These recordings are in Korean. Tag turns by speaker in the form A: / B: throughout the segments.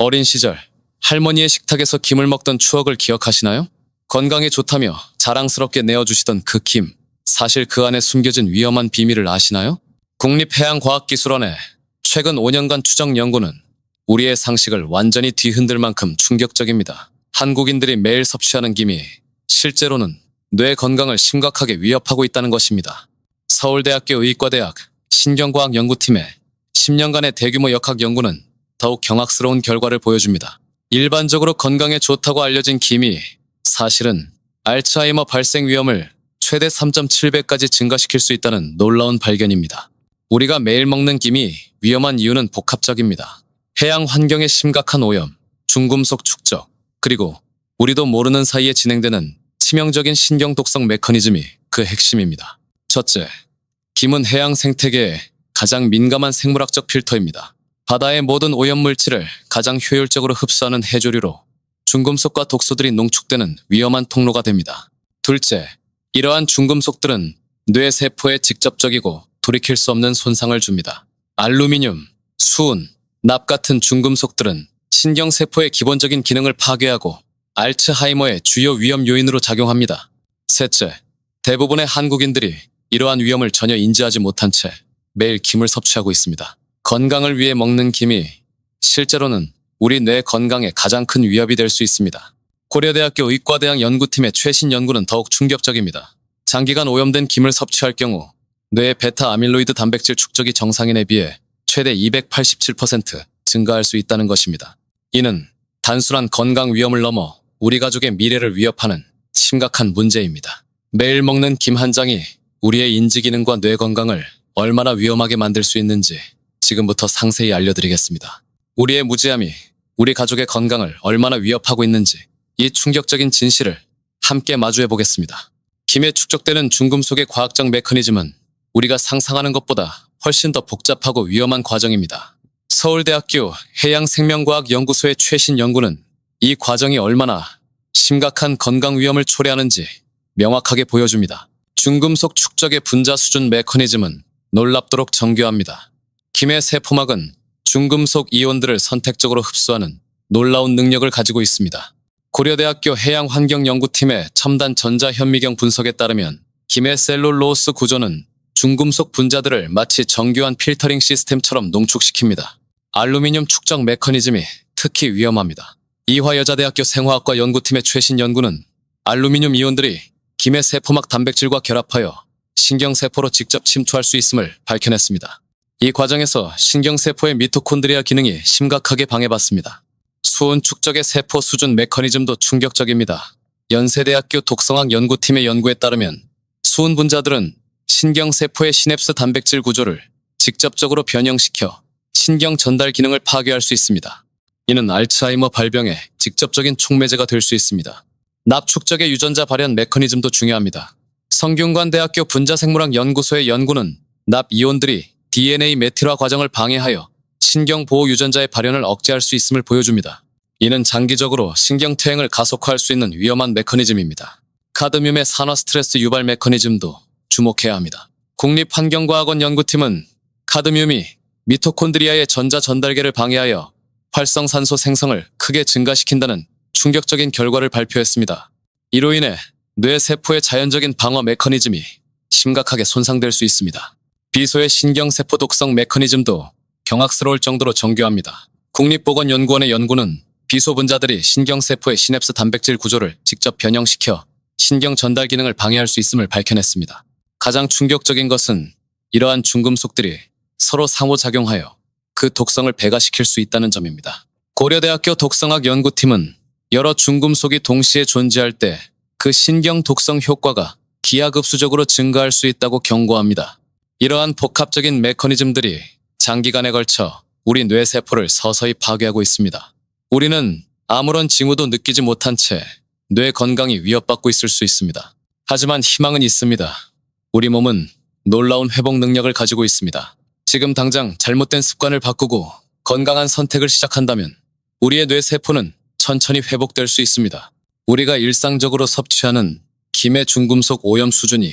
A: 어린 시절 할머니의 식탁에서 김을 먹던 추억을 기억하시나요? 건강에 좋다며 자랑스럽게 내어주시던 그 김. 사실 그 안에 숨겨진 위험한 비밀을 아시나요? 국립해양과학기술원의 최근 5년간 추적 연구는 우리의 상식을 완전히 뒤흔들 만큼 충격적입니다. 한국인들이 매일 섭취하는 김이 실제로는 뇌 건강을 심각하게 위협하고 있다는 것입니다. 서울대학교 의과대학 신경과학연구팀의 10년간의 대규모 역학 연구는 더욱 경악스러운 결과를 보여줍니다. 일반적으로 건강에 좋다고 알려진 김이 사실은 알츠하이머 발생 위험을 최대 3.7배까지 증가시킬 수 있다는 놀라운 발견입니다. 우리가 매일 먹는 김이 위험한 이유는 복합적입니다. 해양 환경의 심각한 오염, 중금속 축적, 그리고 우리도 모르는 사이에 진행되는 치명적인 신경 독성 메커니즘이 그 핵심입니다. 첫째, 김은 해양 생태계의 가장 민감한 생물학적 필터입니다. 바다의 모든 오염물질을 가장 효율적으로 흡수하는 해조류로 중금속과 독소들이 농축되는 위험한 통로가 됩니다. 둘째, 이러한 중금속들은 뇌 세포에 직접적이고 돌이킬 수 없는 손상을 줍니다. 알루미늄, 수은, 납 같은 중금속들은 신경세포의 기본적인 기능을 파괴하고 알츠하이머의 주요 위험 요인으로 작용합니다. 셋째, 대부분의 한국인들이 이러한 위험을 전혀 인지하지 못한 채 매일 김을 섭취하고 있습니다. 건강을 위해 먹는 김이 실제로는 우리 뇌 건강에 가장 큰 위협이 될 수 있습니다. 고려대학교 의과대학 연구팀의 최신 연구는 더욱 충격적입니다. 장기간 오염된 김을 섭취할 경우 뇌의 베타 아밀로이드 단백질 축적이 정상인에 비해 최대 287% 증가할 수 있다는 것입니다. 이는 단순한 건강 위험을 넘어 우리 가족의 미래를 위협하는 심각한 문제입니다. 매일 먹는 김 한 장이 우리의 인지 기능과 뇌 건강을 얼마나 위험하게 만들 수 있는지 지금부터 상세히 알려드리겠습니다. 우리의 무지함이 우리 가족의 건강을 얼마나 위협하고 있는지 이 충격적인 진실을 함께 마주해 보겠습니다. 김에 축적되는 중금속의 과학적 메커니즘은 우리가 상상하는 것보다 훨씬 더 복잡하고 위험한 과정입니다. 서울대학교 해양생명과학연구소의 최신 연구는 이 과정이 얼마나 심각한 건강 위험을 초래하는지 명확하게 보여줍니다. 중금속 축적의 분자 수준 메커니즘은 놀랍도록 정교합니다. 김의 세포막은 중금속 이온들을 선택적으로 흡수하는 놀라운 능력을 가지고 있습니다. 고려대학교 해양환경연구팀의 첨단 전자현미경 분석에 따르면 김의 셀룰로스 구조는 중금속 분자들을 마치 정교한 필터링 시스템처럼 농축시킵니다. 알루미늄 축적 메커니즘이 특히 위험합니다. 이화여자대학교 생화학과 연구팀의 최신 연구는 알루미늄 이온들이 김의 세포막 단백질과 결합하여 신경세포로 직접 침투할 수 있음을 밝혀냈습니다. 이 과정에서 신경세포의 미토콘드리아 기능이 심각하게 방해받습니다. 수은 축적의 세포 수준 메커니즘도 충격적입니다. 연세대학교 독성학 연구팀의 연구에 따르면 수은 분자들은 신경세포의 시냅스 단백질 구조를 직접적으로 변형시켜 신경 전달 기능을 파괴할 수 있습니다. 이는 알츠하이머 발병의 직접적인 촉매제가 될 수 있습니다. 납 축적의 유전자 발현 메커니즘도 중요합니다. 성균관대학교 분자생물학 연구소의 연구는 납 이온들이 DNA 메틸화 과정을 방해하여 신경보호 유전자의 발현을 억제할 수 있음을 보여줍니다. 이는 장기적으로 신경퇴행을 가속화할 수 있는 위험한 메커니즘입니다. 카드뮴의 산화 스트레스 유발 메커니즘도 주목해야 합니다. 국립환경과학원 연구팀은 카드뮴이 미토콘드리아의 전자 전달계를 방해하여 활성산소 생성을 크게 증가시킨다는 충격적인 결과를 발표했습니다. 이로 인해 뇌 세포의 자연적인 방어 메커니즘이 심각하게 손상될 수 있습니다. 비소의 신경세포 독성 메커니즘도 경악스러울 정도로 정교합니다. 국립보건연구원의 연구는 비소 분자들이 신경세포의 시냅스 단백질 구조를 직접 변형시켜 신경 전달 기능을 방해할 수 있음을 밝혀냈습니다. 가장 충격적인 것은 이러한 중금속들이 서로 상호작용하여 그 독성을 배가시킬 수 있다는 점입니다. 고려대학교 독성학 연구팀은 여러 중금속이 동시에 존재할 때 그 신경 독성 효과가 기하급수적으로 증가할 수 있다고 경고합니다. 이러한 복합적인 메커니즘들이 장기간에 걸쳐 우리 뇌세포를 서서히 파괴하고 있습니다. 우리는 아무런 징후도 느끼지 못한 채 뇌 건강이 위협받고 있을 수 있습니다. 하지만 희망은 있습니다. 우리 몸은 놀라운 회복 능력을 가지고 있습니다. 지금 당장 잘못된 습관을 바꾸고 건강한 선택을 시작한다면 우리의 뇌세포는 천천히 회복될 수 있습니다. 우리가 일상적으로 섭취하는 김의 중금속 오염 수준이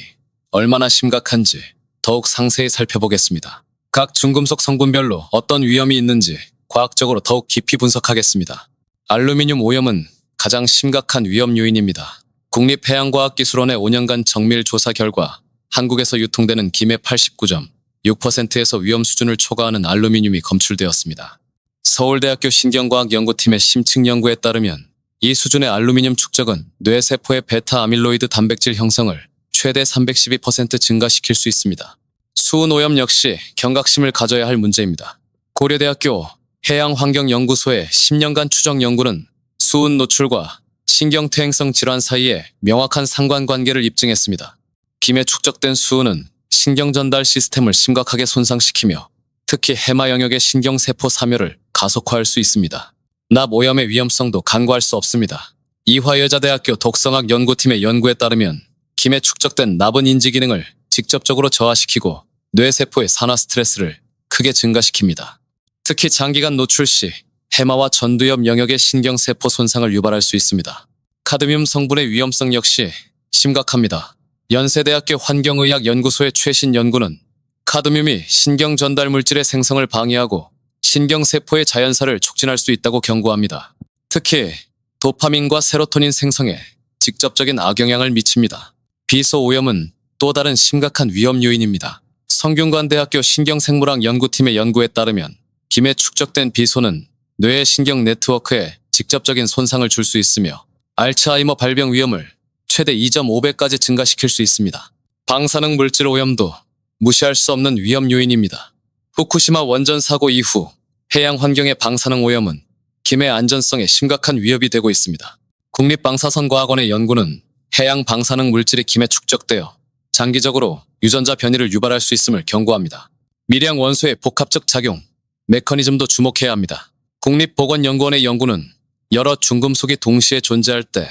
A: 얼마나 심각한지 더욱 상세히 살펴보겠습니다. 각 중금속 성분별로 어떤 위험이 있는지 과학적으로 더욱 깊이 분석하겠습니다. 알루미늄 오염은 가장 심각한 위험 요인입니다. 국립해양과학기술원의 5년간 정밀 조사 결과 한국에서 유통되는 김의 89.6%에서 위험 수준을 초과하는 알루미늄이 검출되었습니다. 서울대학교 신경과학연구팀의 심층 연구에 따르면 이 수준의 알루미늄 축적은 뇌세포의 베타 아밀로이드 단백질 형성을 최대 312% 증가시킬 수 있습니다. 수은 오염 역시 경각심을 가져야 할 문제입니다. 고려대학교 해양환경연구소의 10년간 추적 연구는 수은 노출과 신경퇴행성 질환 사이에 명확한 상관관계를 입증했습니다. 김에 축적된 수은은 신경전달 시스템을 심각하게 손상시키며 특히 해마 영역의 신경세포 사멸을 가속화할 수 있습니다. 납 오염의 위험성도 간과할 수 없습니다. 이화여자대학교 독성학 연구팀의 연구에 따르면 김에 축적된 납은 인지 기능을 직접적으로 저하시키고 뇌세포의 산화 스트레스를 크게 증가시킵니다. 특히 장기간 노출 시 해마와 전두엽 영역의 신경세포 손상을 유발할 수 있습니다. 카드뮴 성분의 위험성 역시 심각합니다. 연세대학교 환경의학연구소의 최신 연구는 카드뮴이 신경전달 물질의 생성을 방해하고 신경세포의 자연사를 촉진할 수 있다고 경고합니다. 특히 도파민과 세로토닌 생성에 직접적인 악영향을 미칩니다. 비소 오염은 또 다른 심각한 위험 요인입니다. 성균관대학교 신경생물학 연구팀의 연구에 따르면 김에 축적된 비소는 뇌의 신경 네트워크에 직접적인 손상을 줄 수 있으며 알츠하이머 발병 위험을 최대 2.5배까지 증가시킬 수 있습니다. 방사능 물질 오염도 무시할 수 없는 위험 요인입니다. 후쿠시마 원전 사고 이후 해양 환경의 방사능 오염은 김의 안전성에 심각한 위협이 되고 있습니다. 국립방사선과학원의 연구는 해양 방사능 물질이 김에 축적되어 장기적으로 유전자 변이를 유발할 수 있음을 경고합니다. 미량 원소의 복합적 작용, 메커니즘도 주목해야 합니다. 국립보건연구원의 연구는 여러 중금속이 동시에 존재할 때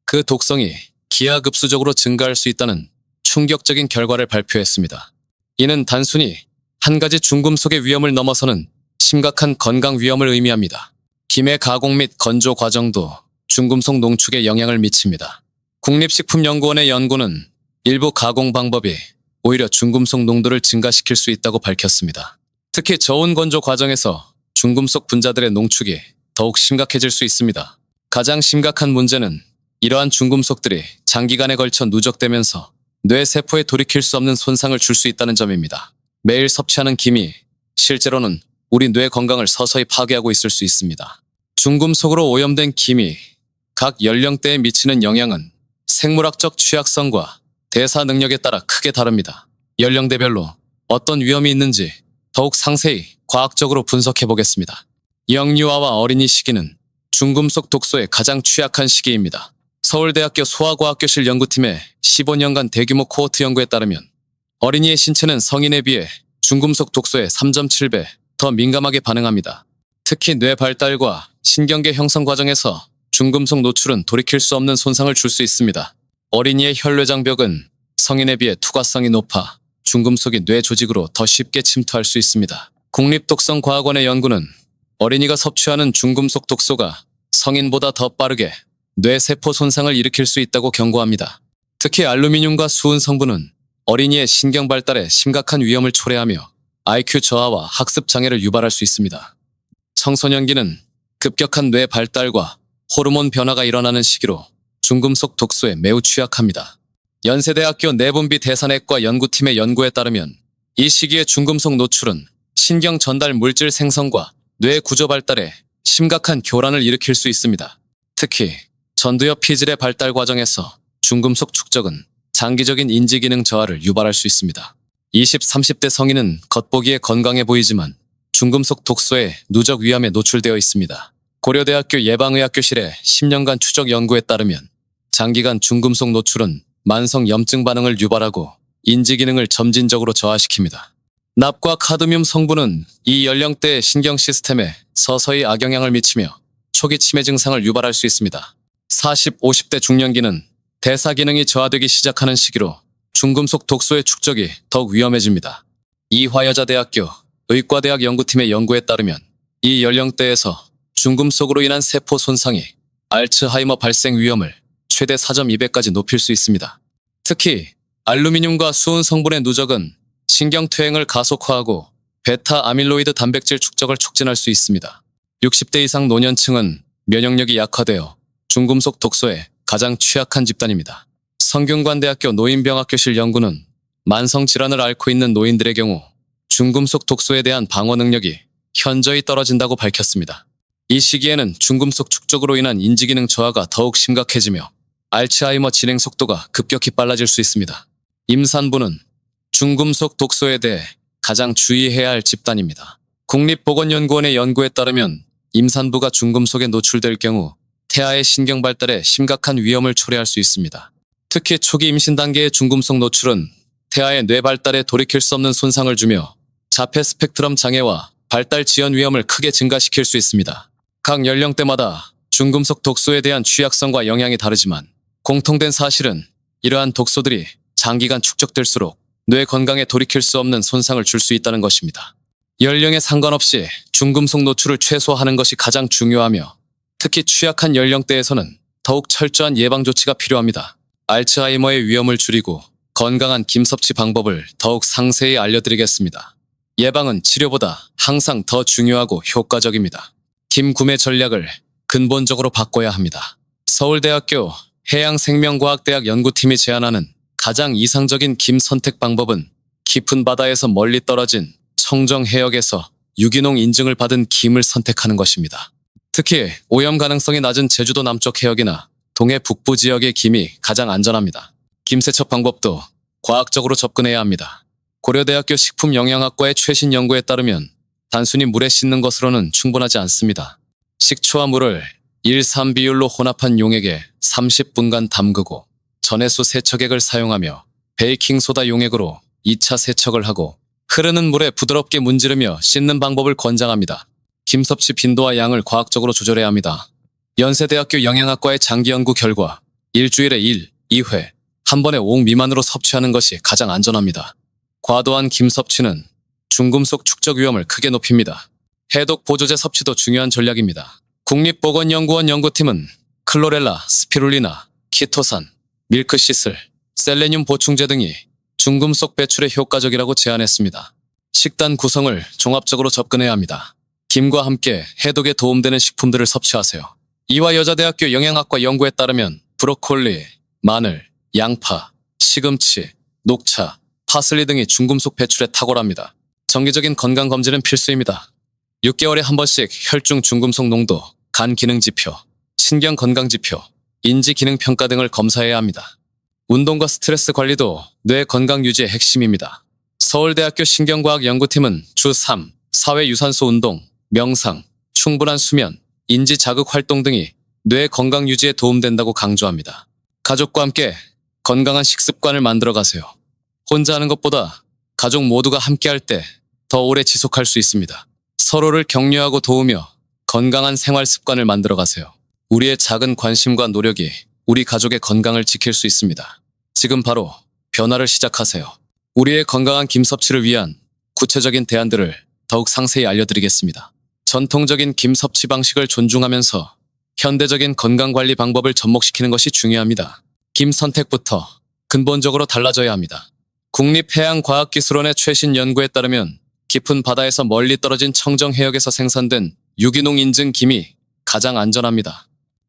A: 그 독성이 기하급수적으로 증가할 수 있다는 충격적인 결과를 발표했습니다. 이는 단순히 한 가지 중금속의 위험을 넘어서는 심각한 건강 위험을 의미합니다. 김의 가공 및 건조 과정도 중금속 농축에 영향을 미칩니다. 국립식품연구원의 연구는 일부 가공 방법이 오히려 중금속 농도를 증가시킬 수 있다고 밝혔습니다. 특히 저온 건조 과정에서 중금속 분자들의 농축이 더욱 심각해질 수 있습니다. 가장 심각한 문제는 이러한 중금속들이 장기간에 걸쳐 누적되면서 뇌세포에 돌이킬 수 없는 손상을 줄 수 있다는 점입니다. 매일 섭취하는 김이 실제로는 우리 뇌 건강을 서서히 파괴하고 있을 수 있습니다. 중금속으로 오염된 김이 각 연령대에 미치는 영향은 생물학적 취약성과 대사 능력에 따라 크게 다릅니다. 연령대별로 어떤 위험이 있는지 더욱 상세히 과학적으로 분석해 보겠습니다. 영유아와 어린이 시기는 중금속 독소에 가장 취약한 시기입니다. 서울대학교 소아과학교실 연구팀의 15년간 대규모 코호트 연구에 따르면 어린이의 신체는 성인에 비해 중금속 독소에 3.7배 더 민감하게 반응합니다. 특히 뇌 발달과 신경계 형성 과정에서 중금속 노출은 돌이킬 수 없는 손상을 줄 수 있습니다. 어린이의 혈뇌장벽은 성인에 비해 투과성이 높아 중금속이 뇌 조직으로 더 쉽게 침투할 수 있습니다. 국립독성과학원의 연구는 어린이가 섭취하는 중금속 독소가 성인보다 더 빠르게 뇌세포 손상을 일으킬 수 있다고 경고합니다. 특히 알루미늄과 수은 성분은 어린이의 신경 발달에 심각한 위험을 초래하며 IQ 저하와 학습 장애를 유발할 수 있습니다. 청소년기는 급격한 뇌 발달과 호르몬 변화가 일어나는 시기로 중금속 독소에 매우 취약합니다. 연세대학교 내분비 대사내과 연구팀의 연구에 따르면 이 시기의 중금속 노출은 신경 전달 물질 생성과 뇌 구조 발달에 심각한 교란을 일으킬 수 있습니다. 특히 전두엽 피질의 발달 과정에서 중금속 축적은 장기적인 인지 기능 저하를 유발할 수 있습니다. 20, 30대 성인은 겉보기에 건강해 보이지만 중금속 독소의 누적 위험에 노출되어 있습니다. 고려대학교 예방의학교실의 10년간 추적 연구에 따르면 장기간 중금속 노출은 만성 염증 반응을 유발하고 인지 기능을 점진적으로 저하시킵니다. 납과 카드뮴 성분은 이 연령대의 신경 시스템에 서서히 악영향을 미치며 초기 치매 증상을 유발할 수 있습니다. 40, 50대 중년기는 대사 기능이 저하되기 시작하는 시기로 중금속 독소의 축적이 더욱 위험해집니다. 이화여자대학교 의과대학 연구팀의 연구에 따르면 이 연령대에서 중금속으로 인한 세포 손상이 알츠하이머 발생 위험을 최대 4.2배까지 높일 수 있습니다. 특히 알루미늄과 수은 성분의 누적은 신경퇴행을 가속화하고 베타 아밀로이드 단백질 축적을 촉진할 수 있습니다. 60대 이상 노년층은 면역력이 약화되어 중금속 독소에 가장 취약한 집단입니다. 성균관대학교 노인병학교실 연구는 만성질환을 앓고 있는 노인들의 경우 중금속 독소에 대한 방어 능력이 현저히 떨어진다고 밝혔습니다. 이 시기에는 중금속 축적으로 인한 인지기능 저하가 더욱 심각해지며 알츠하이머 진행 속도가 급격히 빨라질 수 있습니다. 임산부는 중금속 독소에 대해 가장 주의해야 할 집단입니다. 국립보건연구원의 연구에 따르면 임산부가 중금속에 노출될 경우 태아의 신경 발달에 심각한 위험을 초래할 수 있습니다. 특히 초기 임신 단계의 중금속 노출은 태아의 뇌 발달에 돌이킬 수 없는 손상을 주며 자폐 스펙트럼 장애와 발달 지연 위험을 크게 증가시킬 수 있습니다. 각 연령대마다 중금속 독소에 대한 취약성과 영향이 다르지만 공통된 사실은 이러한 독소들이 장기간 축적될수록 뇌 건강에 돌이킬 수 없는 손상을 줄 수 있다는 것입니다. 연령에 상관없이 중금속 노출을 최소화하는 것이 가장 중요하며 특히 취약한 연령대에서는 더욱 철저한 예방 조치가 필요합니다. 알츠하이머의 위험을 줄이고 건강한 김 섭취 방법을 더욱 상세히 알려드리겠습니다. 예방은 치료보다 항상 더 중요하고 효과적입니다. 김 구매 전략을 근본적으로 바꿔야 합니다. 서울대학교 해양생명과학대학 연구팀이 제안하는 가장 이상적인 김 선택 방법은 깊은 바다에서 멀리 떨어진 청정 해역에서 유기농 인증을 받은 김을 선택하는 것입니다. 특히 오염 가능성이 낮은 제주도 남쪽 해역이나 동해 북부 지역의 김이 가장 안전합니다. 김 세척 방법도 과학적으로 접근해야 합니다. 고려대학교 식품영양학과의 최신 연구에 따르면 단순히 물에 씻는 것으로는 충분하지 않습니다. 식초와 물을 1:3 비율로 혼합한 용액에 30분간 담그고 전해수 세척액을 사용하며 베이킹소다 용액으로 2차 세척을 하고 흐르는 물에 부드럽게 문지르며 씻는 방법을 권장합니다. 김 섭취 빈도와 양을 과학적으로 조절해야 합니다. 연세대학교 영양학과의 장기 연구 결과 일주일에 1, 2회, 한 번에 5 미만으로 섭취하는 것이 가장 안전합니다. 과도한 김 섭취는 중금속 축적 위험을 크게 높입니다. 해독 보조제 섭취도 중요한 전략입니다. 국립보건연구원 연구팀은 클로렐라, 스피룰리나, 키토산, 밀크시슬, 셀레늄 보충제 등이 중금속 배출에 효과적이라고 제안했습니다. 식단 구성을 종합적으로 접근해야 합니다. 김과 함께 해독에 도움되는 식품들을 섭취하세요. 이화여자대학교 영양학과 연구에 따르면 브로콜리, 마늘, 양파, 시금치, 녹차, 파슬리 등이 중금속 배출에 탁월합니다. 정기적인 건강검진은 필수입니다. 6개월에 한 번씩 혈중 중금속 농도, 간 기능 지표, 신경 건강 지표, 인지 기능 평가 등을 검사해야 합니다. 운동과 스트레스 관리도 뇌 건강 유지의 핵심입니다. 서울대학교 신경과학 연구팀은 주 3, 4회 유산소 운동, 명상, 충분한 수면, 인지 자극 활동 등이 뇌 건강 유지에 도움된다고 강조합니다. 가족과 함께 건강한 식습관을 만들어 가세요. 혼자 하는 것보다 가족 모두가 함께 할 때 더 오래 지속할 수 있습니다. 서로를 격려하고 도우며 건강한 생활 습관을 만들어 가세요. 우리의 작은 관심과 노력이 우리 가족의 건강을 지킬 수 있습니다. 지금 바로 변화를 시작하세요. 우리의 건강한 김 섭취를 위한 구체적인 대안들을 더욱 상세히 알려드리겠습니다. 전통적인 김 섭취 방식을 존중하면서 현대적인 건강관리 방법을 접목시키는 것이 중요합니다. 김 선택부터 근본적으로 달라져야 합니다. 국립해양과학기술원의 최신 연구에 따르면 깊은 바다에서 멀리 떨어진 청정 해역에서 생산된 유기농 인증 김이 가장 안전합니다.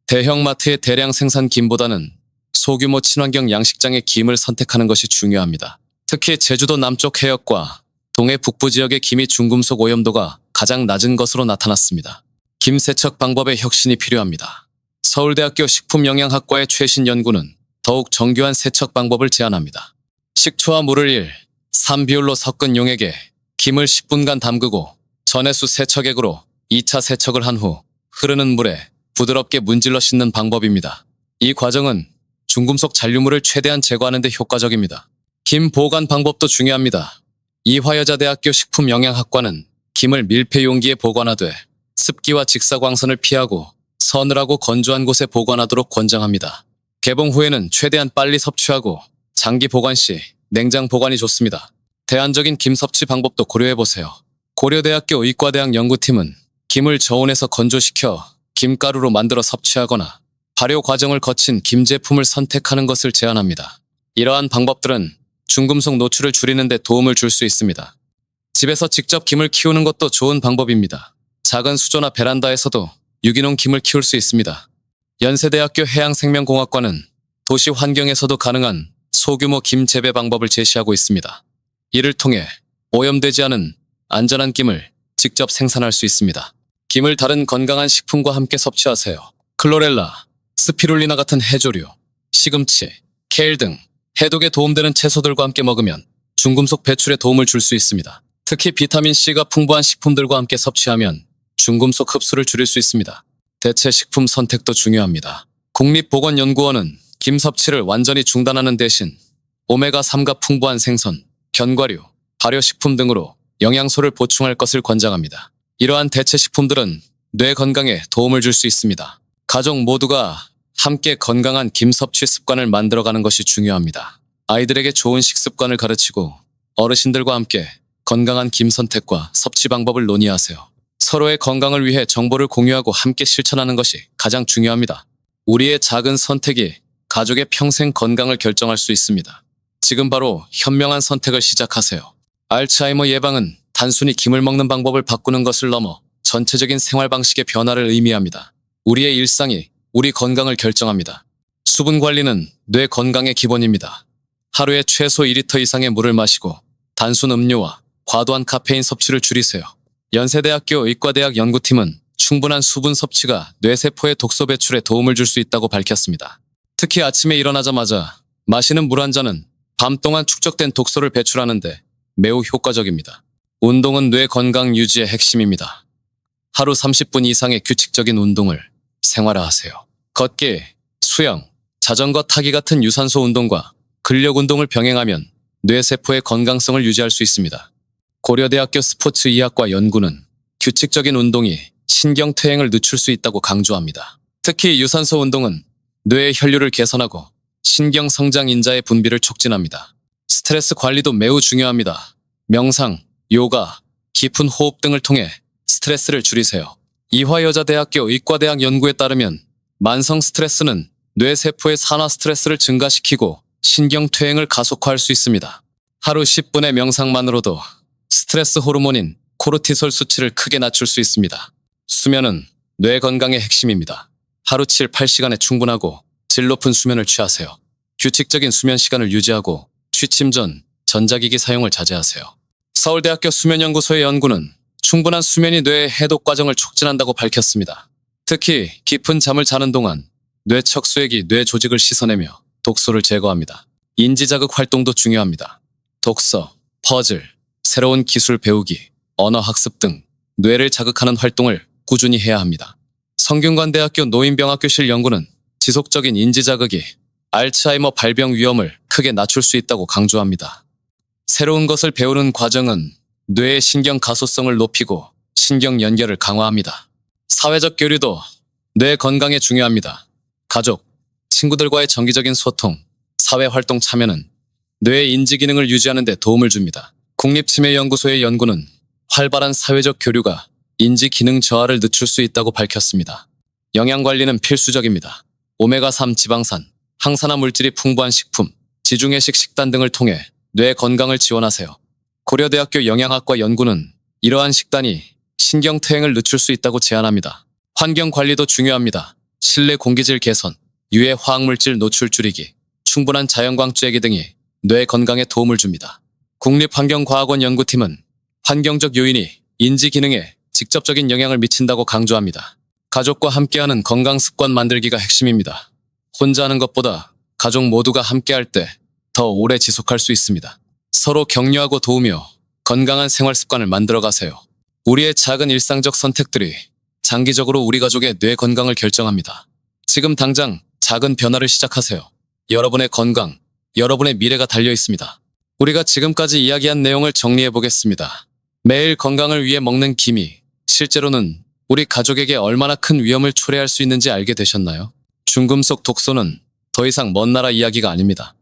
A: 대형마트의 대량 생산 김보다는 소규모 친환경 양식장의 김을 선택하는 것이 중요합니다. 특히 제주도 남쪽 해역과 동해 북부 지역의 김이 중금속 오염도가 가장 낮은 것으로 나타났습니다. 김 세척 방법에 혁신이 필요합니다. 서울대학교 식품영양학과의 최신 연구는 더욱 정교한 세척 방법을 제안합니다. 식초와 물을 1:3 비율로 섞은 용액에 김을 10분간 담그고 전해수 세척액으로 2차 세척을 한 후 흐르는 물에 부드럽게 문질러 씻는 방법입니다. 이 과정은 중금속 잔류물을 최대한 제거하는 데 효과적입니다. 김 보관 방법도 중요합니다. 이화여자대학교 식품영양학과는 김을 밀폐 용기에 보관하되 습기와 직사광선을 피하고 서늘하고 건조한 곳에 보관하도록 권장합니다. 개봉 후에는 최대한 빨리 섭취하고 장기 보관 시 냉장 보관이 좋습니다. 대안적인 김 섭취 방법도 고려해보세요. 고려대학교 의과대학 연구팀은 김을 저온에서 건조시켜 김가루로 만들어 섭취하거나 발효 과정을 거친 김 제품을 선택하는 것을 제안합니다. 이러한 방법들은 중금속 노출을 줄이는 데 도움을 줄 수 있습니다. 집에서 직접 김을 키우는 것도 좋은 방법입니다. 작은 수조나 베란다에서도 유기농 김을 키울 수 있습니다. 연세대학교 해양생명공학과는 도시 환경에서도 가능한 소규모 김 재배 방법을 제시하고 있습니다. 이를 통해 오염되지 않은 안전한 김을 직접 생산할 수 있습니다. 김을 다른 건강한 식품과 함께 섭취하세요. 클로렐라, 스피룰리나 같은 해조류, 시금치, 케일 등 해독에 도움되는 채소들과 함께 먹으면 중금속 배출에 도움을 줄 수 있습니다. 특히 비타민C가 풍부한 식품들과 함께 섭취하면 중금속 흡수를 줄일 수 있습니다. 대체 식품 선택도 중요합니다. 국립보건연구원은 김 섭취를 완전히 중단하는 대신 오메가3가 풍부한 생선, 견과류, 발효식품 등으로 영양소를 보충할 것을 권장합니다. 이러한 대체 식품들은 뇌 건강에 도움을 줄 수 있습니다. 가족 모두가 함께 건강한 김 섭취 습관을 만들어가는 것이 중요합니다. 아이들에게 좋은 식습관을 가르치고 어르신들과 함께 건강한 김 선택과 섭취 방법을 논의하세요. 서로의 건강을 위해 정보를 공유하고 함께 실천하는 것이 가장 중요합니다. 우리의 작은 선택이 가족의 평생 건강을 결정할 수 있습니다. 지금 바로 현명한 선택을 시작하세요. 알츠하이머 예방은 단순히 김을 먹는 방법을 바꾸는 것을 넘어 전체적인 생활 방식의 변화를 의미합니다. 우리의 일상이 우리 건강을 결정합니다. 수분 관리는 뇌 건강의 기본입니다. 하루에 최소 2리터 이상의 물을 마시고 단순 음료와 과도한 카페인 섭취를 줄이세요. 연세대학교 의과대학 연구팀은 충분한 수분 섭취가 뇌세포의 독소 배출에 도움을 줄 수 있다고 밝혔습니다. 특히 아침에 일어나자마자 마시는 물 한 잔은 밤 동안 축적된 독소를 배출하는데 매우 효과적입니다. 운동은 뇌 건강 유지의 핵심입니다. 하루 30분 이상의 규칙적인 운동을 생활화하세요. 걷기, 수영, 자전거 타기 같은 유산소 운동과 근력 운동을 병행하면 뇌세포의 건강성을 유지할 수 있습니다. 고려대학교 스포츠의학과 연구는 규칙적인 운동이 신경퇴행을 늦출 수 있다고 강조합니다. 특히 유산소 운동은 뇌의 혈류를 개선하고 신경 성장 인자의 분비를 촉진합니다. 스트레스 관리도 매우 중요합니다. 명상, 요가, 깊은 호흡 등을 통해 스트레스를 줄이세요. 이화여자대학교 의과대학 연구에 따르면 만성 스트레스는 뇌세포의 산화 스트레스를 증가시키고 신경퇴행을 가속화할 수 있습니다. 하루 10분의 명상만으로도 스트레스 호르몬인 코르티솔 수치를 크게 낮출 수 있습니다. 수면은 뇌 건강의 핵심입니다. 하루 7, 8시간에 충분하고 질 높은 수면을 취하세요. 규칙적인 수면 시간을 유지하고 취침 전 전자기기 사용을 자제하세요. 서울대학교 수면연구소의 연구는 충분한 수면이 뇌의 해독 과정을 촉진한다고 밝혔습니다. 특히 깊은 잠을 자는 동안 뇌 척수액이 뇌 조직을 씻어내며 독소를 제거합니다. 인지자극 활동도 중요합니다. 독서, 퍼즐, 새로운 기술 배우기, 언어 학습 등 뇌를 자극하는 활동을 꾸준히 해야 합니다. 성균관대학교 노인병학교실 연구는 지속적인 인지자극이 알츠하이머 발병 위험을 크게 낮출 수 있다고 강조합니다. 새로운 것을 배우는 과정은 뇌의 신경 가소성을 높이고 신경 연결을 강화합니다. 사회적 교류도 뇌 건강에 중요합니다. 가족, 친구들과의 정기적인 소통, 사회활동 참여는 뇌의 인지 기능을 유지하는 데 도움을 줍니다. 국립치매연구소의 연구는 활발한 사회적 교류가 인지 기능 저하를 늦출 수 있다고 밝혔습니다. 영양관리는 필수적입니다. 오메가3 지방산, 항산화 물질이 풍부한 식품, 지중해식 식단 등을 통해 뇌 건강을 지원하세요. 고려대학교 영양학과 연구는 이러한 식단이 신경퇴행을 늦출 수 있다고 제안합니다. 환경관리도 중요합니다. 실내 공기질 개선, 유해 화학물질 노출 줄이기, 충분한 자연광채기 등이 뇌 건강에 도움을 줍니다. 국립환경과학원 연구팀은 환경적 요인이 인지 기능에 직접적인 영향을 미친다고 강조합니다. 가족과 함께하는 건강 습관 만들기가 핵심입니다. 혼자 하는 것보다 가족 모두가 함께할 때 더 오래 지속할 수 있습니다. 서로 격려하고 도우며 건강한 생활 습관을 만들어 가세요. 우리의 작은 일상적 선택들이 장기적으로 우리 가족의 뇌 건강을 결정합니다. 지금 당장 작은 변화를 시작하세요. 여러분의 건강, 여러분의 미래가 달려 있습니다. 우리가 지금까지 이야기한 내용을 정리해 보겠습니다. 매일 건강을 위해 먹는 김이 실제로는 우리 가족에게 얼마나 큰 위험을 초래할 수 있는지 알게 되셨나요? 중금속 독소는 더 이상 먼 나라 이야기가 아닙니다.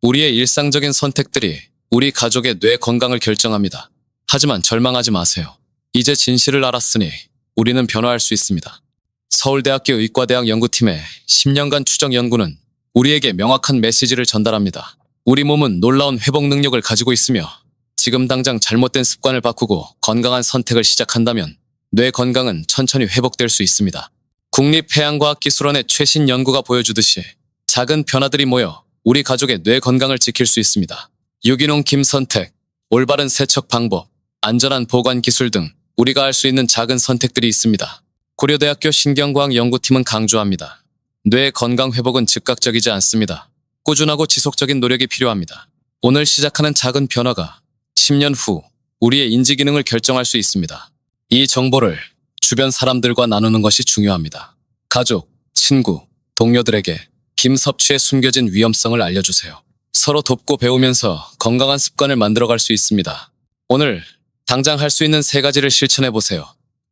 A: 우리의 일상적인 선택들이 우리 가족의 뇌 건강을 결정합니다. 하지만 절망하지 마세요. 이제 진실을 알았으니 우리는 변화할 수 있습니다. 서울대학교 의과대학 연구팀의 10년간 추적 연구는 우리에게 명확한 메시지를 전달합니다. 우리 몸은 놀라운 회복 능력을 가지고 있으며 지금 당장 잘못된 습관을 바꾸고 건강한 선택을 시작한다면 뇌 건강은 천천히 회복될 수 있습니다. 국립해양과학기술원의 최신 연구가 보여주듯이 작은 변화들이 모여 우리 가족의 뇌 건강을 지킬 수 있습니다. 유기농 김 선택, 올바른 세척 방법, 안전한 보관 기술 등 우리가 할 수 있는 작은 선택들이 있습니다. 고려대학교 신경과학연구팀은 강조합니다. 뇌 건강 회복은 즉각적이지 않습니다. 꾸준하고 지속적인 노력이 필요합니다. 오늘 시작하는 작은 변화가 10년 후 우리의 인지 기능을 결정할 수 있습니다. 이 정보를 주변 사람들과 나누는 것이 중요합니다. 가족, 친구, 동료들에게 김 섭취의 숨겨진 위험성을 알려주세요. 서로 돕고 배우면서 건강한 습관을 만들어갈 수 있습니다. 오늘 당장 할 수 있는 3가지를 실천해 보세요.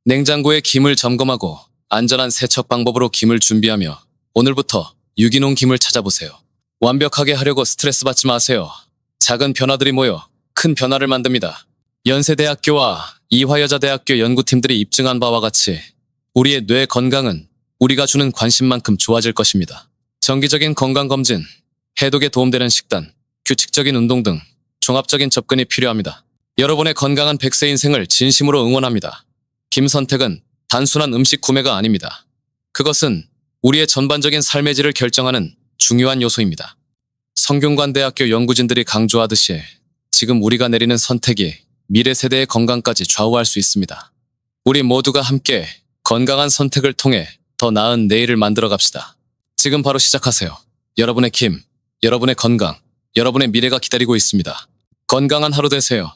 A: 냉장고에 김을 점검하고 안전한 세척 방법으로 김을 준비하며 오늘부터 유기농 김을 찾아보세요. 완벽하게 하려고 스트레스 받지 마세요. 작은 변화들이 모여 큰 변화를 만듭니다. 연세대학교와 이화여자대학교 연구팀들이 입증한 바와 같이 우리의 뇌 건강은 우리가 주는 관심만큼 좋아질 것입니다. 정기적인 건강검진, 해독에 도움되는 식단, 규칙적인 운동 등 종합적인 접근이 필요합니다. 여러분의 건강한 100세 인생을 진심으로 응원합니다. 김 선택은 단순한 음식 구매가 아닙니다. 그것은 우리의 전반적인 삶의 질을 결정하는 중요한 요소입니다. 성균관대학교 연구진들이 강조하듯이 지금 우리가 내리는 선택이 미래 세대의 건강까지 좌우할 수 있습니다. 우리 모두가 함께 건강한 선택을 통해 더 나은 내일을 만들어 갑시다. 지금 바로 시작하세요. 여러분의 김, 여러분의 건강, 여러분의 미래가 기다리고 있습니다. 건강한 하루 되세요.